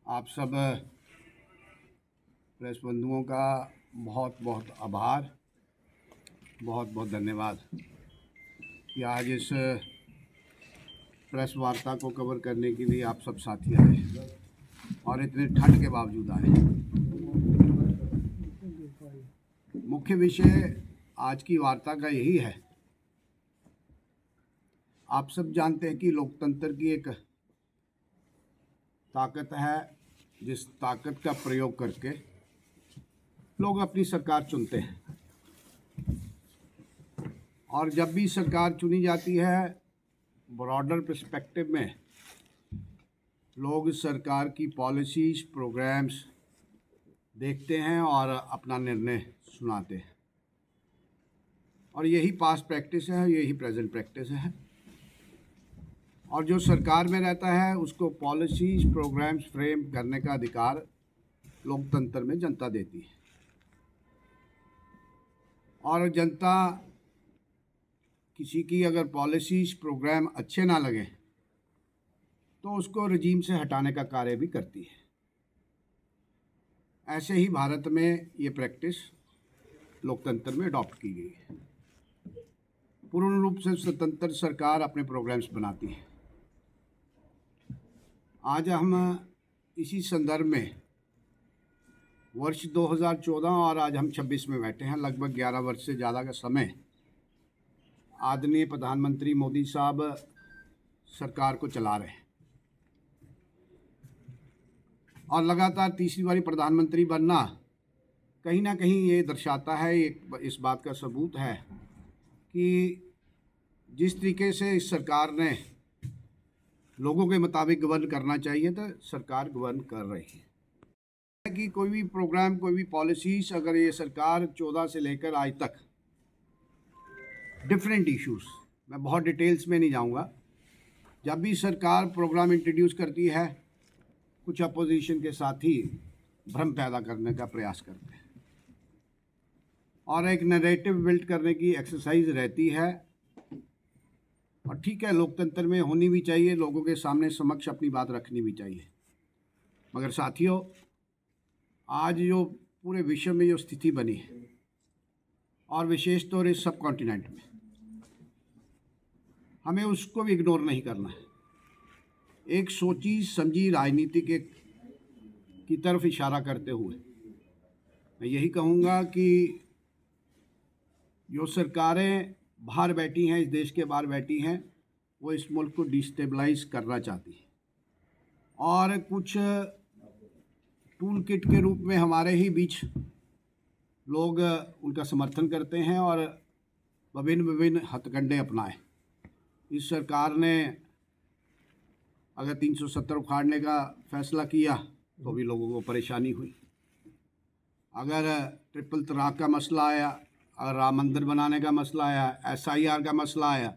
आप सब प्रेस बंधुओं का बहुत बहुत आभार, बहुत बहुत धन्यवाद कि आज इस प्रेस वार्ता को कवर करने के लिए आप सब साथी आए और इतने ठंड के बावजूद आए। मुख्य विषय आज की वार्ता का यही है। आप सब जानते हैं कि लोकतंत्र की एक ताकत है, जिस ताकत का प्रयोग करके लोग अपनी सरकार चुनते हैं, और जब भी सरकार चुनी जाती है ब्रॉडर पर्सपेक्टिव में लोग सरकार की पॉलिसीज, प्रोग्राम्स देखते हैं और अपना निर्णय सुनाते हैं, और यही पास्ट प्रैक्टिस है, यही प्रेजेंट प्रैक्टिस है। और जो सरकार में रहता है उसको पॉलिसीज, प्रोग्राम्स फ्रेम करने का अधिकार लोकतंत्र में जनता देती है, और जनता किसी की अगर पॉलिसीज, प्रोग्राम अच्छे ना लगे तो उसको रजीम से हटाने का कार्य भी करती है। ऐसे ही भारत में ये प्रैक्टिस लोकतंत्र में अडॉप्ट की गई है। पूर्ण रूप से स्वतंत्र सरकार अपने प्रोग्राम्स बनाती है। आज हम इसी संदर्भ में वर्ष 2014 और आज हम 26 में बैठे हैं। लगभग 11 वर्ष से ज़्यादा का समय आदरणीय प्रधानमंत्री मोदी साहब सरकार को चला रहे हैं, और लगातार तीसरी बारी प्रधानमंत्री बनना कहीं ना कहीं ये दर्शाता है, इस बात का सबूत है कि जिस तरीके से इस सरकार ने लोगों के मुताबिक गवर्न करना चाहिए तो सरकार गवर्न कर रही है। कि कोई भी प्रोग्राम, कोई भी पॉलिसीज, अगर ये सरकार 14 से लेकर आज तक डिफरेंट इश्यूज, मैं बहुत डिटेल्स में नहीं जाऊंगा, जब भी सरकार प्रोग्राम इंट्रोड्यूस करती है कुछ अपोजिशन के साथी भ्रम पैदा करने का प्रयास करते हैं, और एक नैरेटिव बिल्ड करने की एक्सरसाइज रहती है। और ठीक है, लोकतंत्र में होनी भी चाहिए, लोगों के सामने समक्ष अपनी बात रखनी भी चाहिए। मगर साथियों, आज जो पूरे विश्व में जो स्थिति बनी है, और विशेष तौर इस सब कॉन्टिनेंट में, हमें उसको भी इग्नोर नहीं करना है। एक सोची समझी राजनीति की तरफ इशारा करते हुए मैं यही कहूँगा कि जो सरकारें बाहर बैठी हैं, इस देश के बाहर बैठी हैं, वो इस मुल्क को डिस्टेबलाइज करना चाहती हैं, और कुछ टूल किट के रूप में हमारे ही बीच लोग उनका समर्थन करते हैं और विभिन्न हथकंडे अपनाए। इस सरकार ने अगर 370 उखाड़ने का फैसला किया तो भी लोगों को परेशानी हुई। अगर ट्रिपल तलाक का मसला आया, अगर राम मंदिर बनाने का मसला आया, SIR का मसला आया,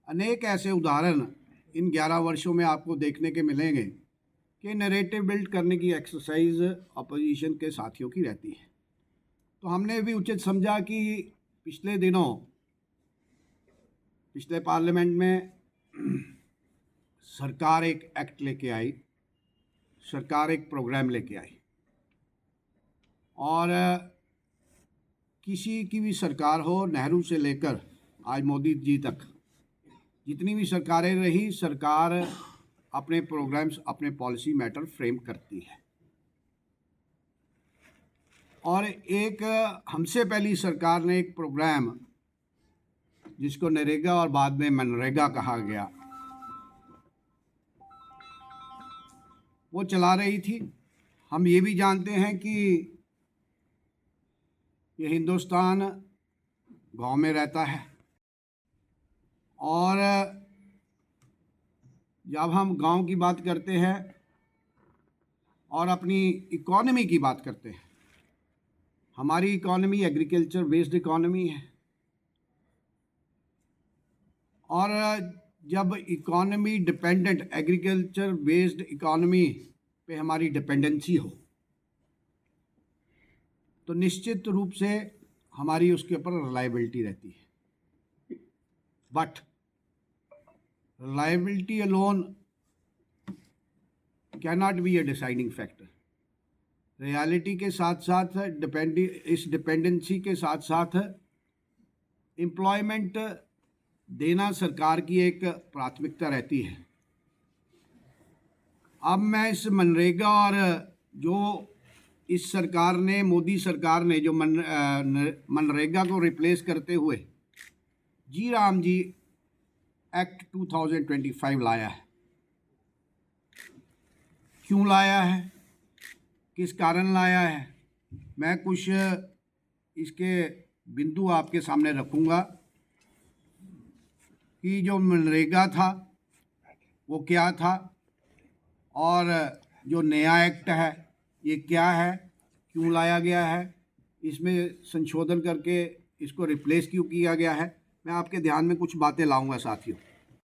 अनेक ऐसे उदाहरण इन 11 वर्षों में आपको देखने के मिलेंगे कि नैरेटिव बिल्ड करने की एक्सरसाइज अपोजिशन के साथियों की रहती है। तो हमने भी उचित समझा कि पिछले दिनों पिछले पार्लियामेंट में सरकार एक एक्ट लेके आई, सरकार एक प्रोग्राम लेके आई, और किसी की भी सरकार हो, नेहरू से लेकर आज मोदी जी तक, जितनी भी सरकारें रही, सरकार अपने प्रोग्राम्स, अपने पॉलिसी मैटर फ्रेम करती है। और एक हमसे पहली सरकार ने एक प्रोग्राम जिसको नरेगा और बाद में मनरेगा कहा गया, वो चला रही थी। हम ये भी जानते हैं कि ये हिंदुस्तान गांव में रहता है, और जब हम गांव की बात करते हैं और अपनी इकॉनमी की बात करते हैं, हमारी इकॉनमी एग्रीकल्चर बेस्ड इकॉनमी है, और जब economy dependent, agriculture based economy पे हमारी डिपेंडेंसी हो तो निश्चित रूप से हमारी उसके ऊपर रिलायबिलिटी रहती है। But reliability alone cannot be a deciding factor. Reality के साथ साथ इस डिपेंडेंसी के साथ साथ एम्प्लॉयमेंट देना सरकार की एक प्राथमिकता रहती है। अब मैं इस मनरेगा और जो इस सरकार ने, मोदी सरकार ने जो मनरेगा को रिप्लेस करते हुए जी राम जी एक्ट 2025 लाया है। क्यों लाया है, किस कारण लाया है, मैं कुछ इसके बिंदु आपके सामने रखूँगा कि जो मनरेगा था वो क्या था और जो नया एक्ट है ये क्या है, क्यों लाया गया है, इसमें संशोधन करके इसको रिप्लेस क्यों किया गया है। मैं आपके ध्यान में कुछ बातें लाऊंगा साथियों।